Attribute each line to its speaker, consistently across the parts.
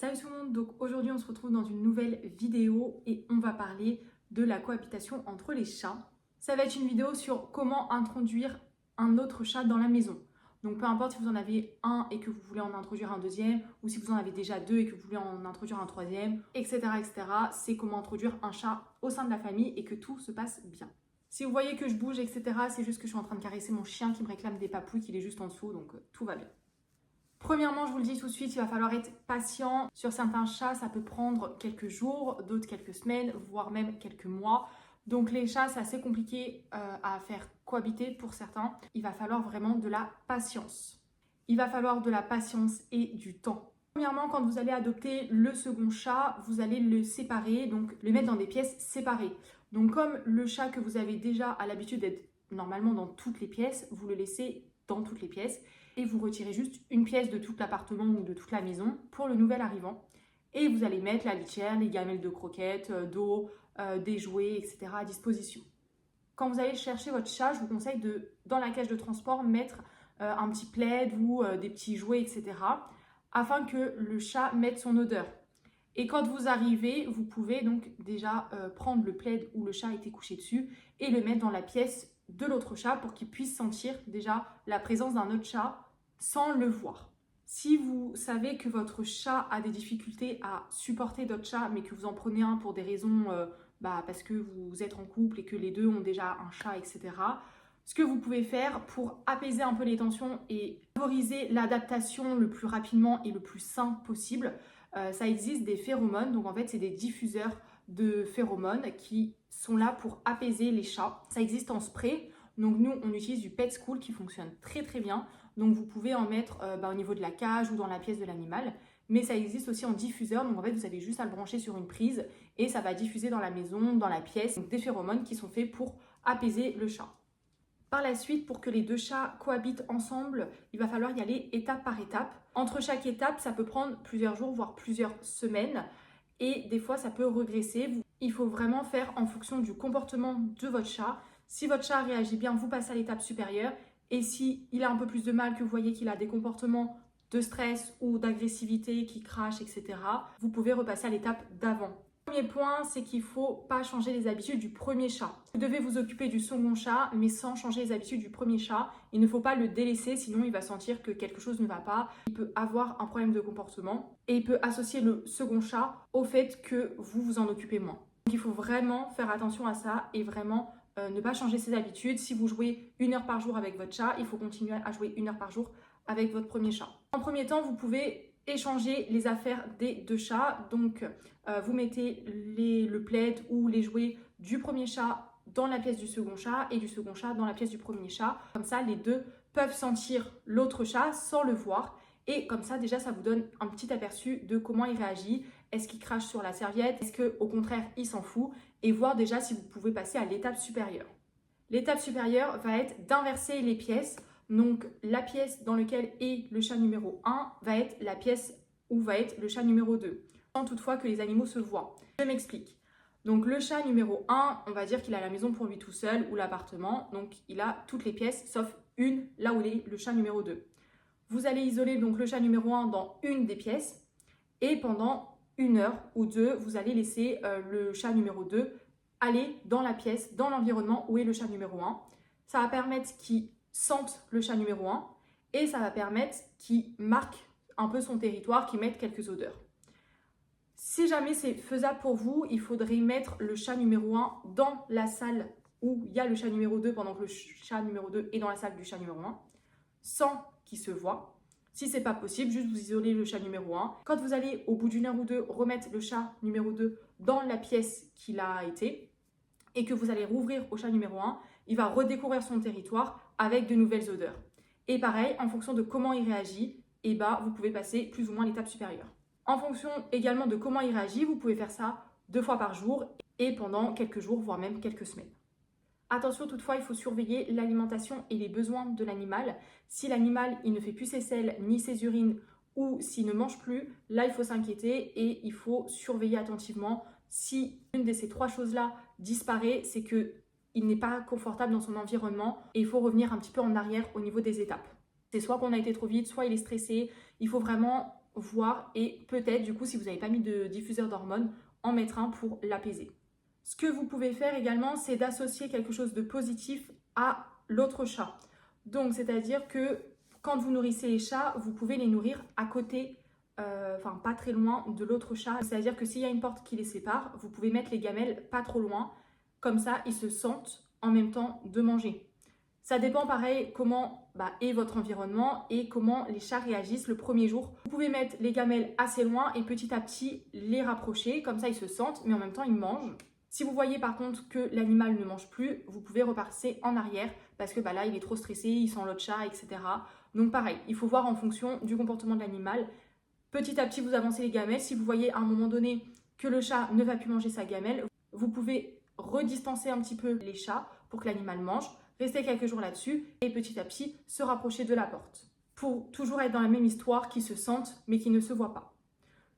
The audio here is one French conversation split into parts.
Speaker 1: Salut tout le monde, donc aujourd'hui on se retrouve dans une nouvelle vidéo et on va parler de la cohabitation entre les chats. Ça va être une vidéo sur comment introduire un autre chat dans la maison. Donc peu importe si vous en avez un et que vous voulez en introduire un deuxième, ou si vous en avez déjà deux et que vous voulez en introduire un troisième, etc. C'est comment introduire un chat au sein de la famille et que tout se passe bien. Si vous voyez que je bouge, etc., c'est juste que je suis en train de caresser mon chien qui me réclame des papouilles, qu'il est juste en dessous, donc tout va bien. Premièrement, je vous le dis tout de suite, il va falloir être patient. Sur certains chats, ça peut prendre quelques jours, d'autres quelques semaines, voire même quelques mois. Donc les chats, c'est assez compliqué à faire cohabiter pour certains. Il va falloir vraiment de la patience. Il va falloir de la patience et du temps. Premièrement, quand vous allez adopter le second chat, vous allez le séparer, donc le mettre dans des pièces séparées. Donc comme le chat que vous avez déjà à l'habitude d'être normalement dans toutes les pièces, vous le laissez dans toutes les pièces et vous retirez juste une pièce de tout l'appartement ou de toute la maison pour le nouvel arrivant. Et vous allez mettre la litière, les gamelles de croquettes, d'eau, des jouets, etc. à disposition. Quand vous allez chercher votre chat, je vous conseille de, dans la cage de transport, mettre un petit plaid ou des petits jouets, etc. afin que le chat mette son odeur. Et quand vous arrivez, vous pouvez donc déjà prendre le plaid où le chat a été couché dessus et le mettre dans la pièce de l'autre chat pour qu'il puisse sentir déjà la présence d'un autre chat sans le voir. Si vous savez que votre chat a des difficultés à supporter d'autres chats, mais que vous en prenez un pour des raisons parce que vous êtes en couple et que les deux ont déjà un chat, etc., ce que vous pouvez faire pour apaiser un peu les tensions et favoriser l'adaptation le plus rapidement et le plus sain possible, ça existe des phéromones. Donc en fait, c'est des diffuseurs de phéromones qui sont là pour apaiser les chats. Ça existe en spray. Donc nous, on utilise du Pet School qui fonctionne très très bien. Donc vous pouvez en mettre au niveau de la cage ou dans la pièce de l'animal. Mais ça existe aussi en diffuseur. Donc en fait, vous avez juste à le brancher sur une prise et ça va diffuser dans la maison, dans la pièce. Donc des phéromones qui sont faits pour apaiser le chat. Par la suite, pour que les deux chats cohabitent ensemble, il va falloir y aller étape par étape. Entre chaque étape, ça peut prendre plusieurs jours, voire plusieurs semaines. Et des fois, ça peut regresser. Il faut vraiment faire en fonction du comportement de votre chat. Si votre chat réagit bien, vous passez à l'étape supérieure. Et si il a un peu plus de mal, que vous voyez qu'il a des comportements de stress ou d'agressivité, qui crache, etc., vous pouvez repasser à l'étape d'avant. Le premier point, c'est qu'il ne faut pas changer les habitudes du premier chat. Vous devez vous occuper du second chat, mais sans changer les habitudes du premier chat. Il ne faut pas le délaisser, sinon il va sentir que quelque chose ne va pas. Il peut avoir un problème de comportement et il peut associer le second chat au fait que vous vous en occupez moins. Donc il faut vraiment faire attention à ça et vraiment ne pas changer ses habitudes. Si vous jouez 1 heure par jour avec votre chat, il faut continuer à jouer 1 heure par jour avec votre premier chat. En premier temps, vous pouvez échanger les affaires des deux chats. Donc, vous mettez le plaid ou les jouets du premier chat dans la pièce du second chat et du second chat dans la pièce du premier chat. Comme ça, les deux peuvent sentir l'autre chat sans le voir. Et comme ça, déjà, ça vous donne un petit aperçu de comment il réagit. Est-ce qu'il crache sur la serviette? Est-ce qu'au contraire, il s'en fout? Et voir déjà si vous pouvez passer à l'étape supérieure. L'étape supérieure va être d'inverser les pièces. Donc, la pièce dans laquelle est le chat numéro 1 va être la pièce où va être le chat numéro 2, sans toutefois que les animaux se voient. Je m'explique. Donc, le chat numéro 1, on va dire qu'il a la maison pour lui tout seul ou l'appartement. Donc, il a toutes les pièces sauf une, là où est le chat numéro 2. Vous allez isoler donc le chat numéro 1 dans une des pièces et pendant 1 heure ou 2, vous allez laisser le chat numéro 2 aller dans la pièce, dans l'environnement où est le chat numéro 1. Ça va permettre qu'il sente le chat numéro 1 et ça va permettre qu'il marque un peu son territoire, qu'il mette quelques odeurs. Si jamais c'est faisable pour vous, il faudrait mettre le chat numéro 1 dans la salle où il y a le chat numéro 2 pendant que le chat numéro 2 est dans la salle du chat numéro 1 sans qu'il se voit. Si c'est pas possible, juste vous isolez le chat numéro 1. Quand vous allez au bout d'1 heure ou 2 remettre le chat numéro 2 dans la pièce qu'il a été et que vous allez rouvrir au chat numéro 1, il va redécouvrir son territoire avec de nouvelles odeurs. Et pareil, en fonction de comment il réagit, vous pouvez passer plus ou moins l'étape supérieure. En fonction également de comment il réagit, vous pouvez faire ça 2 fois par jour et pendant quelques jours, voire même quelques semaines. Attention toutefois, il faut surveiller l'alimentation et les besoins de l'animal. Si l'animal il ne fait plus ses selles ni ses urines ou s'il ne mange plus, là il faut s'inquiéter et il faut surveiller attentivement. Si une de ces 3 choses-là disparaît, c'est qu'il n'est pas confortable dans son environnement et il faut revenir un petit peu en arrière au niveau des étapes. C'est soit qu'on a été trop vite, soit il est stressé. Il faut vraiment voir et peut-être du coup si vous n'avez pas mis de diffuseur d'hormones, en mettre un pour l'apaiser. Ce que vous pouvez faire également, c'est d'associer quelque chose de positif à l'autre chat. Donc c'est-à-dire que quand vous nourrissez les chats, vous pouvez les nourrir à côté, enfin pas très loin de l'autre chat. C'est-à-dire que s'il y a une porte qui les sépare, vous pouvez mettre les gamelles pas trop loin. Comme ça, ils se sentent en même temps de manger. Ça dépend pareil comment est votre environnement et comment les chats réagissent le premier jour. Vous pouvez mettre les gamelles assez loin et petit à petit les rapprocher. Comme ça, ils se sentent, mais en même temps, ils mangent. Si vous voyez par contre que l'animal ne mange plus, vous pouvez repasser en arrière parce que là, il est trop stressé, il sent l'autre chat, etc. Donc pareil, il faut voir en fonction du comportement de l'animal. Petit à petit, vous avancez les gamelles. Si vous voyez à un moment donné que le chat ne va plus manger sa gamelle, vous pouvez redistancer un petit peu les chats pour que l'animal mange, rester quelques jours là-dessus et petit à petit se rapprocher de la porte. Pour toujours être dans la même histoire, qu'ils se sentent mais qu'ils ne se voient pas.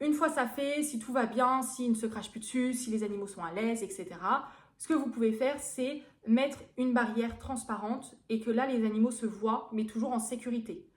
Speaker 1: Une fois ça fait, si tout va bien, s'ils ne se crachent plus dessus, si les animaux sont à l'aise, etc., ce que vous pouvez faire, c'est mettre une barrière transparente et que là, les animaux se voient, mais toujours en sécurité.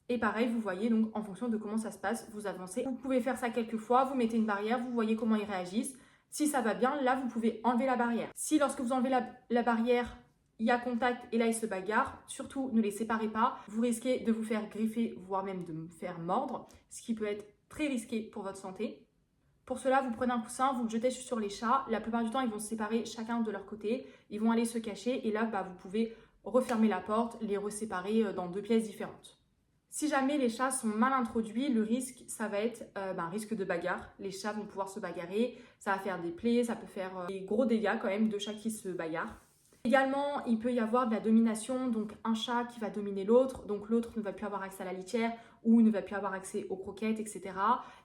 Speaker 1: Et pareil, vous voyez, donc en fonction de comment ça se passe, vous avancez. Vous pouvez faire ça quelques fois, vous mettez une barrière, vous voyez comment ils réagissent. Si ça va bien, là, vous pouvez enlever la barrière. Si lorsque vous enlevez la barrière, il y a contact et là, ils se bagarrent, surtout ne les séparez pas. Vous risquez de vous faire griffer, voire même de vous faire mordre, ce qui peut être très risqué pour votre santé. Pour cela, vous prenez un coussin, vous le jetez sur les chats. La plupart du temps, ils vont se séparer chacun de leur côté. Ils vont aller se cacher et là, vous pouvez refermer la porte, les reséparer dans 2 pièces différentes. Si jamais les chats sont mal introduits, le risque, ça va être un risque de bagarre. Les chats vont pouvoir se bagarrer, ça va faire des plaies, ça peut faire des gros dégâts quand même de chats qui se bagarrent. Également, il peut y avoir de la domination, donc un chat qui va dominer l'autre, donc l'autre ne va plus avoir accès à la litière ou ne va plus avoir accès aux croquettes, etc.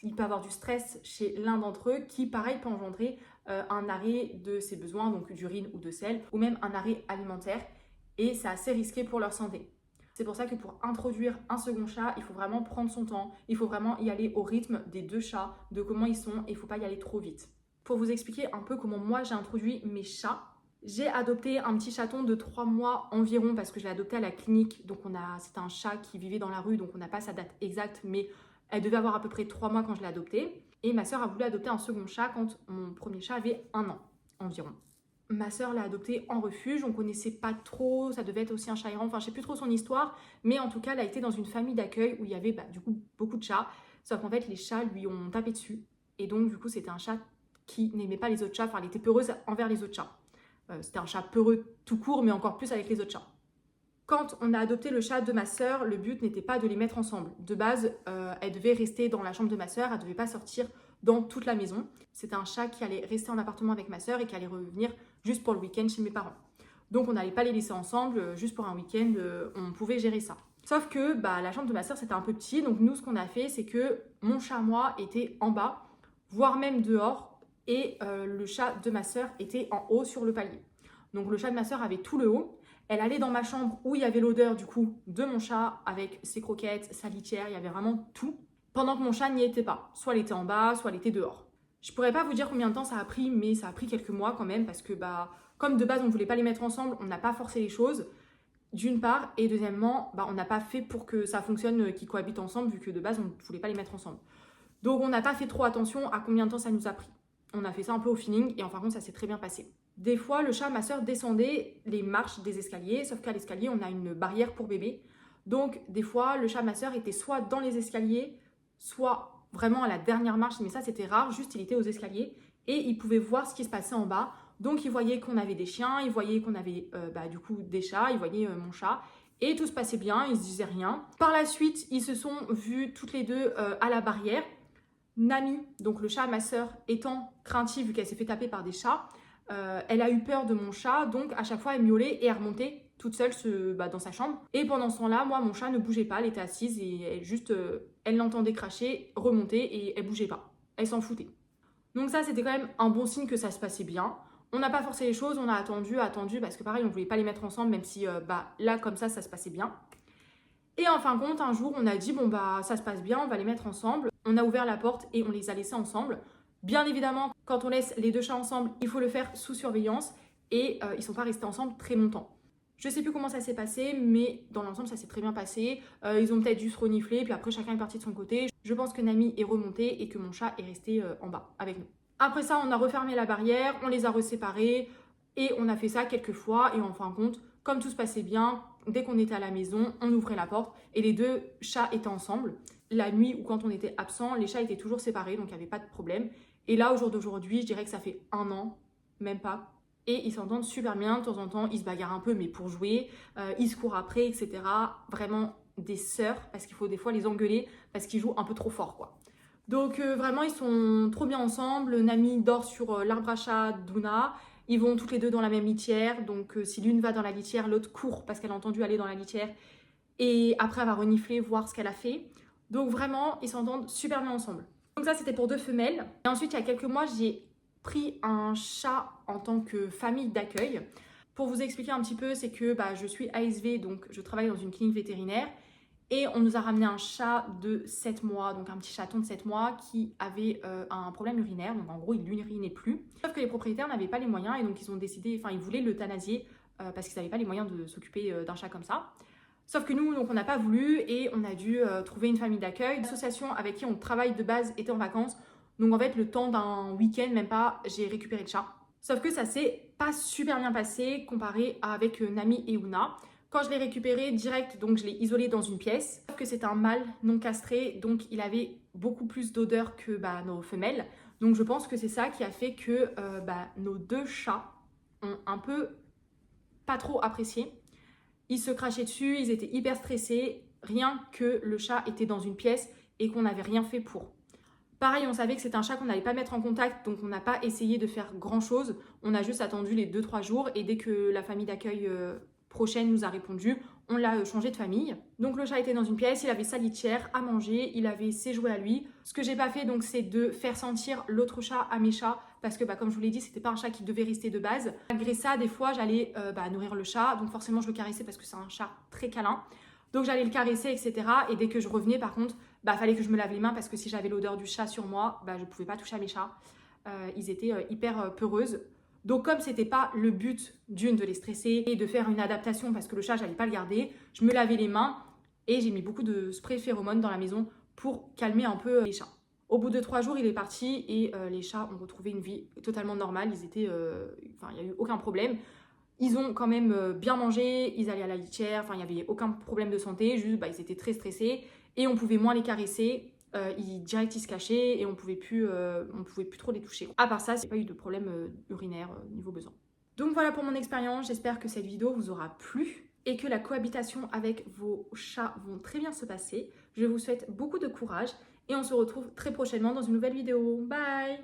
Speaker 1: Il peut y avoir du stress chez l'un d'entre eux qui, pareil, peut engendrer un arrêt de ses besoins, donc d'urine ou de sel, ou même un arrêt alimentaire, et c'est assez risqué pour leur santé. C'est pour ça que pour introduire un second chat, il faut vraiment prendre son temps, il faut vraiment y aller au rythme des 2 chats, de comment ils sont, et il ne faut pas y aller trop vite. Pour vous expliquer un peu comment moi j'ai introduit mes chats, j'ai adopté un petit chaton de 3 mois environ parce que je l'ai adopté à la clinique. Donc c'était un chat qui vivait dans la rue, donc on n'a pas sa date exacte, mais elle devait avoir à peu près 3 mois quand je l'ai adopté. Et ma soeur a voulu adopter un second chat quand mon premier chat avait 1 an environ. Ma soeur l'a adopté en refuge, on connaissait pas trop, ça devait être aussi un chat errant, enfin je sais plus trop son histoire, mais en tout cas elle a été dans une famille d'accueil où il y avait du coup beaucoup de chats, sauf qu'en fait les chats lui ont tapé dessus. Et donc du coup c'était un chat qui n'aimait pas les autres chats, enfin elle était peureuse envers les autres chats. C'était un chat peureux tout court, mais encore plus avec les autres chats. Quand on a adopté le chat de ma sœur, le but n'était pas de les mettre ensemble. De base, elle devait rester dans la chambre de ma sœur, elle ne devait pas sortir dans toute la maison. C'était un chat qui allait rester en appartement avec ma sœur et qui allait revenir juste pour le week-end chez mes parents. Donc on n'allait pas les laisser ensemble, juste pour un week-end, on pouvait gérer ça. Sauf que la chambre de ma sœur c'était un peu petit, donc nous ce qu'on a fait c'est que mon chat moi était en bas, voire même dehors, et le chat de ma sœur était en haut sur le palier. Donc le chat de ma sœur avait tout le haut. Elle allait dans ma chambre où il y avait l'odeur du coup de mon chat avec ses croquettes, sa litière, il y avait vraiment tout. Pendant que mon chat n'y était pas. Soit elle était en bas, soit elle était dehors. Je pourrais pas vous dire combien de temps ça a pris, mais ça a pris quelques mois quand même parce que comme de base on ne voulait pas les mettre ensemble, on n'a pas forcé les choses. D'une part, et deuxièmement, on n'a pas fait pour que ça fonctionne, qu'ils cohabitent ensemble vu que de base on ne voulait pas les mettre ensemble. Donc on n'a pas fait trop attention à combien de temps ça nous a pris. On a fait ça un peu au feeling et en fin de compte ça s'est très bien passé. Des fois le chat, ma soeur descendait les marches des escaliers, sauf qu'à l'escalier on a une barrière pour bébé. Donc des fois le chat, ma soeur était soit dans les escaliers, soit vraiment à la dernière marche, mais ça c'était rare, juste il était aux escaliers et il pouvait voir ce qui se passait en bas. Donc il voyait qu'on avait des chiens, il voyait qu'on avait du coup des chats, il voyait mon chat. Et tout se passait bien, ils se disaient rien. Par la suite, ils se sont vus toutes les deux à la barrière. Nami, donc le chat, ma sœur, étant craintive vu qu'elle s'est fait taper par des chats, elle a eu peur de mon chat, donc à chaque fois elle miaulait et elle remontait toute seule dans sa chambre. Et pendant ce temps-là, moi, mon chat ne bougeait pas, elle était assise et elle l'entendait cracher, remonter et elle bougeait pas. Elle s'en foutait. Donc ça, c'était quand même un bon signe que ça se passait bien. On n'a pas forcé les choses, on a attendu, parce que pareil, on voulait pas les mettre ensemble, même si là, comme ça se passait bien. Et en fin de compte, un jour, on a dit, ça se passe bien, on va les mettre ensemble. On a ouvert la porte et on les a laissés ensemble. Bien évidemment, quand on laisse les 2 chats ensemble, il faut le faire sous surveillance et ils ne sont pas restés ensemble très longtemps. Je sais plus comment ça s'est passé, mais dans l'ensemble, ça s'est très bien passé. Ils ont peut-être dû se renifler, puis après, chacun est parti de son côté. Je pense que Nami est remontée et que mon chat est resté en bas avec nous. Après ça, on a refermé la barrière, on les a reséparés et on a fait ça quelques fois. Et en fin de compte, comme tout se passait bien, dès qu'on était à la maison, on ouvrait la porte et les deux chats étaient ensemble. La nuit ou quand on était absent, les chats étaient toujours séparés, donc il n'y avait pas de problème. Et là, au jour d'aujourd'hui, je dirais que ça fait 1 an, même pas. Et ils s'entendent super bien, de temps en temps, ils se bagarrent un peu, mais pour jouer, ils se courent après, etc. Vraiment des sœurs, parce qu'il faut des fois les engueuler, parce qu'ils jouent un peu trop fort, quoi. Donc vraiment, ils sont trop bien ensemble. Nami dort sur l'arbre à chat d'Una. Ils vont toutes les deux dans la même litière. Donc si l'une va dans la litière, l'autre court parce qu'elle a entendu aller dans la litière. Et après, elle va renifler, voir ce qu'elle a fait. Donc vraiment, ils s'entendent super bien ensemble. Donc ça, c'était pour 2 femelles. Et ensuite, il y a quelques mois, j'ai pris un chat en tant que famille d'accueil. Pour vous expliquer un petit peu, c'est que je suis ASV, donc je travaille dans une clinique vétérinaire. Et on nous a ramené un chat de 7 mois, donc un petit chaton de 7 mois qui avait un problème urinaire. Donc en gros, il n'urinait plus. Sauf que les propriétaires n'avaient pas les moyens et donc ils ont décidé, ils voulaient l'euthanasier parce qu'ils n'avaient pas les moyens de s'occuper d'un chat comme ça. Sauf que nous, donc, on n'a pas voulu et on a dû trouver une famille d'accueil. L'association avec qui on travaille de base était en vacances. Donc en fait, le temps d'un week-end, même pas, j'ai récupéré le chat. Sauf que ça s'est pas super bien passé comparé avec Nami et Una. Quand je l'ai récupéré direct, donc je l'ai isolé dans une pièce. Sauf que c'est un mâle non castré, donc il avait beaucoup plus d'odeur que nos femelles. Donc je pense que c'est ça qui a fait que nos 2 chats ont un peu pas trop apprécié. Ils se crachaient dessus, ils étaient hyper stressés, rien que le chat était dans une pièce et qu'on n'avait rien fait pour. Pareil, on savait que c'était un chat qu'on n'allait pas mettre en contact, donc on n'a pas essayé de faire grand chose. On a juste attendu les 2-3 jours et dès que la famille d'accueil prochaine nous a répondu, on l'a changé de famille. Donc le chat était dans une pièce, il avait sa litière à manger, il avait ses jouets à lui. Ce que j'ai pas fait donc c'est de faire sentir l'autre chat à mes chats parce que comme je vous l'ai dit, c'était pas un chat qui devait rester de base. Malgré ça, des fois j'allais nourrir le chat, donc forcément je le caressais parce que c'est un chat très câlin. Donc j'allais le caresser, etc. Et dès que je revenais, par contre, fallait que je me lave les mains parce que si j'avais l'odeur du chat sur moi, je pouvais pas toucher à mes chats. Ils étaient hyper peureuses. Donc comme c'était pas le but d'une de les stresser et de faire une adaptation parce que le chat j'allais pas le garder, je me lavais les mains et j'ai mis beaucoup de spray phéromone dans la maison pour calmer un peu les chats. Au bout de 3 jours, il est parti et les chats ont retrouvé une vie totalement normale. Ils étaient, il n'y a eu aucun problème. Ils ont quand même bien mangé, ils allaient à la litière, il n'y avait aucun problème de santé, juste ils étaient très stressés et on pouvait moins les caresser. Direct ils se cachaient et on pouvait plus trop les toucher. À part ça, c'est pas eu de problème urinaire niveau besoin. Donc voilà pour mon expérience, j'espère que cette vidéo vous aura plu et que la cohabitation avec vos chats vont très bien se passer. Je vous souhaite beaucoup de courage et on se retrouve très prochainement dans une nouvelle vidéo. Bye!